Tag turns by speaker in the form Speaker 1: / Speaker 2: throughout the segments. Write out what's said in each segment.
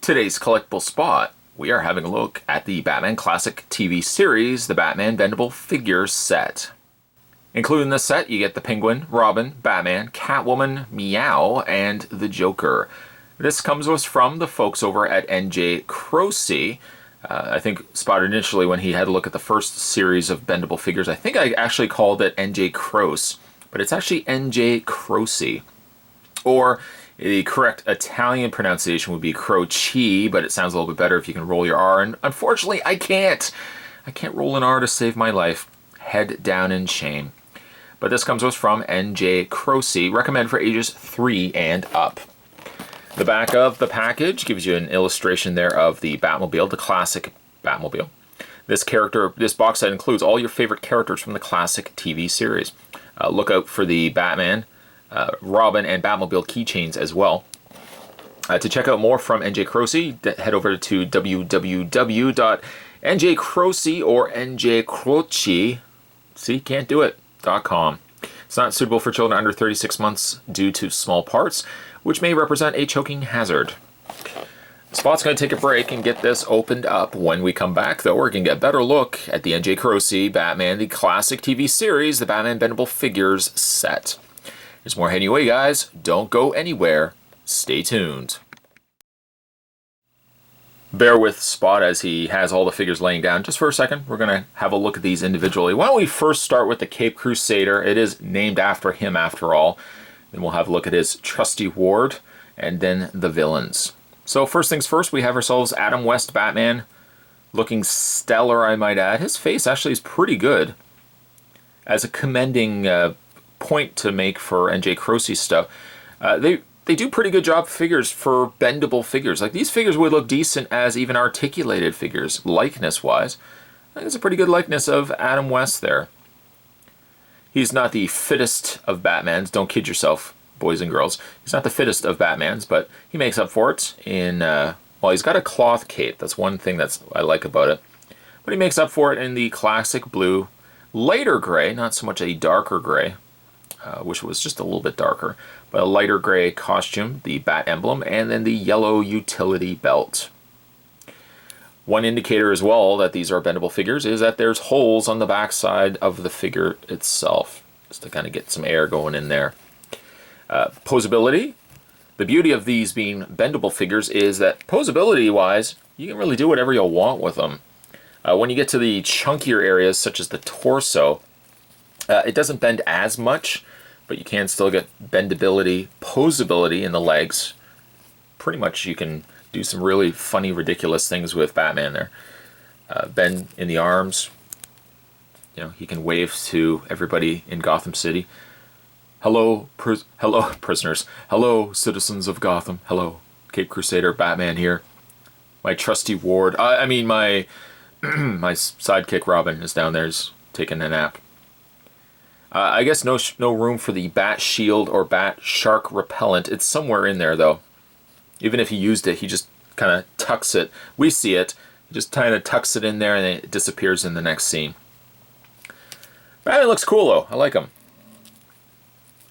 Speaker 1: Today's collectible spot, we are having a look at the Batman Classic TV series, the Batman Bendable Figures set. Included in this set, you get the Penguin, Robin, Batman, Catwoman, Meow, and the Joker. This comes to us from the folks over at NJCroce. I think spotted initially when he had a look at the first series of Bendable Figures. I think I actually called it NJCroce, but it's actually NJCroce. Or the correct Italian pronunciation would be Croce, but it sounds a little bit better if you can roll your R, and unfortunately I can't. I can't roll an R to save my life. Head down in shame. But this comes to us from NJCroce, recommended for ages 3 and up. The back of the package gives you an illustration there of the Batmobile, the classic Batmobile. This box set includes all your favorite characters from the classic TV series. Look out for the Batman, Robin, and Batmobile keychains as well. To check out more from NJCroce, head over to www.njcroce or NJCroce, see, can't do it, .com. It's not suitable for children under 36 months due to small parts, which may represent a choking hazard. Spot's going to take a break and get this opened up. When we come back, though, we're going to get a better look at the NJCroce Batman, the classic TV series, the Batman Bendable Figures set. There's more heading away, guys. Don't go anywhere. Stay tuned. Bear with Spot as he has all the figures laying down. Just for a second, we're going to have a look at these individually. Why don't we first start with the Cape Crusader? It is named after him, after all. Then we'll have a look at his trusty ward, and then the villains. So first things first, we have ourselves Adam West Batman, looking stellar, I might add. His face actually is pretty good. As a commending point to make for NJCroce stuff, they do pretty good job figures for bendable figures. Like, these figures would look decent as even articulated figures, likeness-wise. I think it's a pretty good likeness of Adam West there. He's not the fittest of Batmans. Don't kid yourself, boys and girls. He's not the fittest of Batmans, but he makes up for it in, well, he's got a cloth cape. That's one thing I like about it. But he makes up for it in the classic blue, lighter gray, not so much a darker gray. Wish it was just a little bit darker. But a lighter gray costume, the bat emblem, and then the yellow utility belt. One indicator as well that these are bendable figures is that there's holes on the backside of the figure itself, just to kind of get some air going in there. Posability. The beauty of these being bendable figures is that posability-wise, you can really do whatever you want with them. When you get to the chunkier areas, such as the torso, it doesn't bend as much, but you can still get bendability, posability in the legs. Pretty much you can do some really funny, ridiculous things with Batman there. Bend in the arms. You know, he can wave to everybody in Gotham City. Hello, prisoners. Hello, citizens of Gotham. Hello, Cape Crusader Batman here. My trusty ward. My my sidekick Robin is down there, is taking a nap. I guess no room for the bat shield or bat shark repellent. It's somewhere in there, though. Even if he used it, he just kind of tucks it. We see it. He just kind of tucks it in there, and then it disappears in the next scene. Batman looks cool, though. I like him.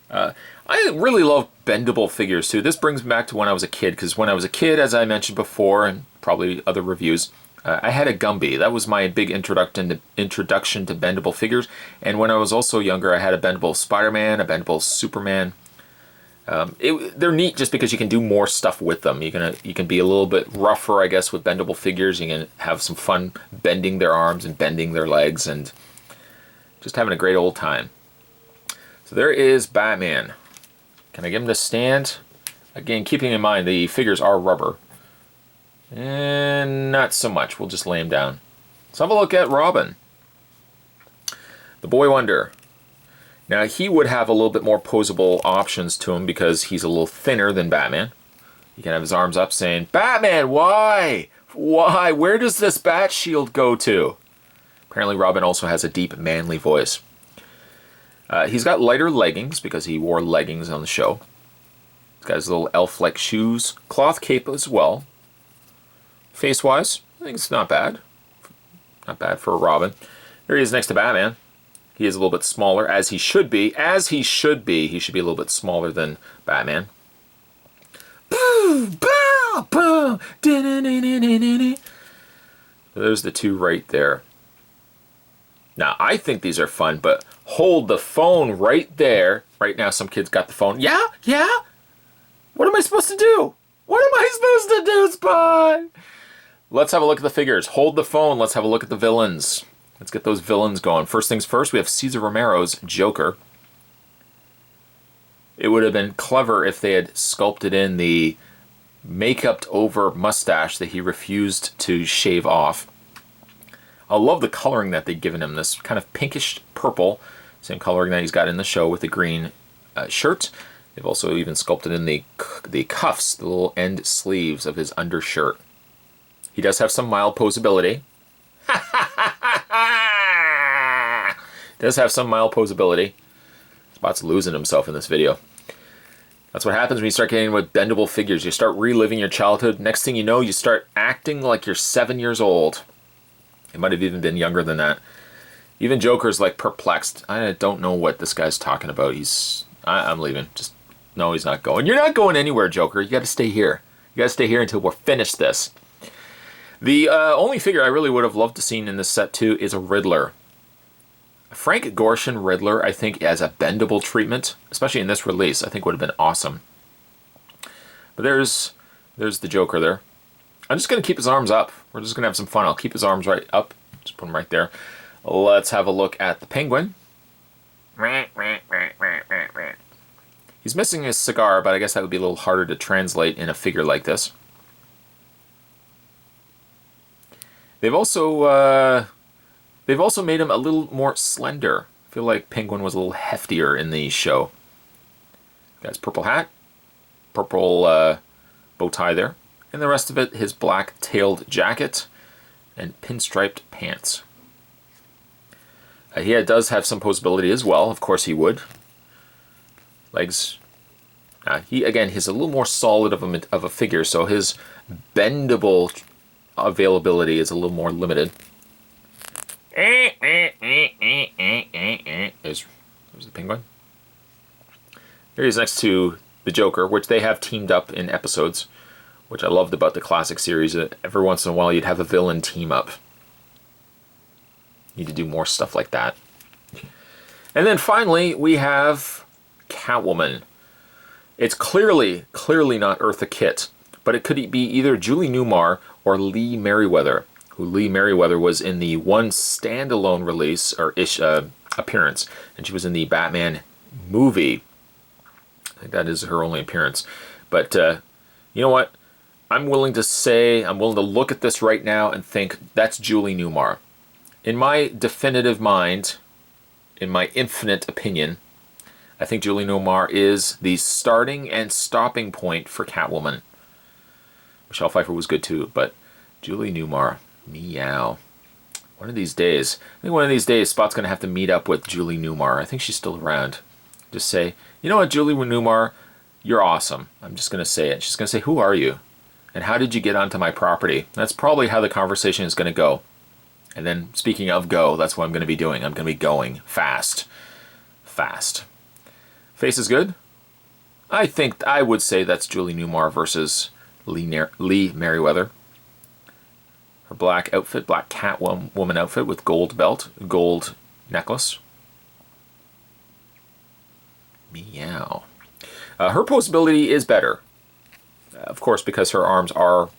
Speaker 1: I really love bendable figures, too. This brings me back to when I was a kid, because when I was a kid, as I mentioned before, and probably other reviews, I had a Gumby. That was my big introduction to bendable figures. And when I was also younger, I had a bendable Spider-Man, a bendable Superman. They're neat just because you can do more stuff with them. You can be a little bit rougher, I guess, with bendable figures. You can have some fun bending their arms and bending their legs and just having a great old time. So there is Batman. Can I get him to stand? Again, keeping in mind the figures are rubber. And not so much. We'll just lay him down. Let's have a look at Robin. The Boy Wonder. Now, he would have a little bit more posable options to him because he's a little thinner than Batman. He can have his arms up saying, Batman, why? Why? Where does this bat shield go to? Apparently, Robin also has a deep, manly voice. He's got lighter leggings because he wore leggings on the show. He's got his little elf-like shoes. Cloth cape as well. Face-wise, I think it's not bad. Not bad for a Robin. There he is next to Batman. He is a little bit smaller, as he should be. As he should be. He should be a little bit smaller than Batman. Boo! Bow! Boom, boom. There's the two right there. Now, I think these are fun, but hold the phone right there. Right now, some kids got the phone. Yeah? Yeah? What am I supposed to do? What am I supposed to do, Spot? Let's have a look at the figures. Hold the phone. Let's have a look at the villains. Let's get those villains going. First things first, we have Cesar Romero's Joker. It would have been clever if they had sculpted in the makeup over mustache that he refused to shave off. I love the coloring that they've given him. This kind of pinkish purple, same coloring that he's got in the show with the green shirt. They've also even sculpted in the cuffs, the little end sleeves of his undershirt. He does have some mild posability. Does have some mild posability. Spot's losing himself in this video. That's what happens when you start getting with bendable figures. You start reliving your childhood. Next thing you know, you start acting like you're 7 years old. It might have even been younger than that. Even Joker's like perplexed. I don't know what this guy's talking about. I'm leaving. No, he's not going. You're not going anywhere, Joker. You got to stay here. You got to stay here until we're finished this. The only figure I really would have loved to seen in this set too is a Riddler. Frank Gorshin Riddler, I think, as a bendable treatment, especially in this release, I think would have been awesome. But there's the Joker there. I'm just going to keep his arms up. We're just going to have some fun. I'll keep his arms right up. Just put them right there. Let's have a look at the Penguin. He's missing his cigar, but I guess that would be a little harder to translate in a figure like this. They've also made him a little more slender. I feel like Penguin was a little heftier in the show. Got his purple hat, purple bow tie there, and the rest of it, his black-tailed jacket and pinstriped pants. He does have some posability as well. Of course he would. Legs. He's a little more solid of a figure, so his bendable availability is a little more limited. There's the Penguin. Here he is next to the Joker, which they have teamed up in episodes, which I loved about the classic series. Every once in a while you'd have a villain team up. Need to do more stuff like that. And then finally we have Catwoman. It's clearly not Eartha Kitt, but it could be either Julie Newmar or Lee Merriweather, who Lee Merriweather was in the one standalone release or appearance, and she was in the Batman movie. I think that is her only appearance. But you know what? I'm willing to look at this right now and think that's Julie Newmar. In my definitive mind, in my infinite opinion, I think Julie Newmar is the starting and stopping point for Catwoman. Michelle Pfeiffer was good too, but Julie Newmar, meow. One of these days, Spot's going to have to meet up with Julie Newmar. I think she's still around. Just say, you know what, Julie Newmar, you're awesome. I'm just going to say it. She's going to say, who are you? And how did you get onto my property? That's probably how the conversation is going to go. And then, speaking of go, that's what I'm going to be doing. I'm going to be going fast. Fast. Face is good? I would say that's Julie Newmar versus Lee Merriweather. Her black outfit, black Catwoman outfit with gold belt, gold necklace. Meow. Her posability is better. Of course, because her arms are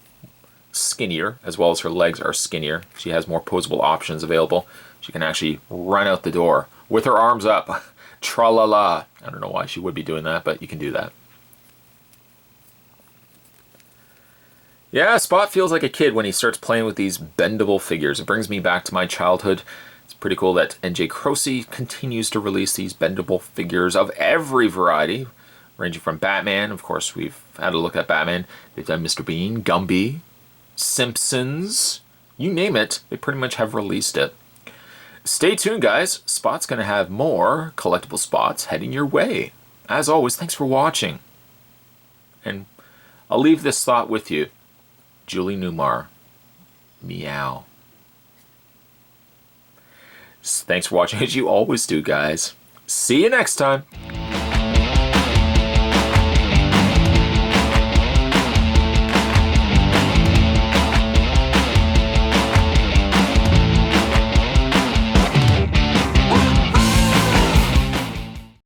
Speaker 1: skinnier, as well as her legs are skinnier. She has more posable options available. She can actually run out the door with her arms up. Tra-la-la. I don't know why she would be doing that, but you can do that. Yeah, Spot feels like a kid when he starts playing with these bendable figures. It brings me back to my childhood. It's pretty cool that NJCroce continues to release these bendable figures of every variety, ranging from Batman. Of course, we've had a look at Batman. They've done Mr. Bean, Gumby, Simpsons, you name it, they pretty much have released it. Stay tuned, guys. Spot's going to have more collectible spots heading your way. As always, thanks for watching. And I'll leave this thought with you. Julie Newmar. Meow. Thanks for watching, as you always do, guys. See you next time.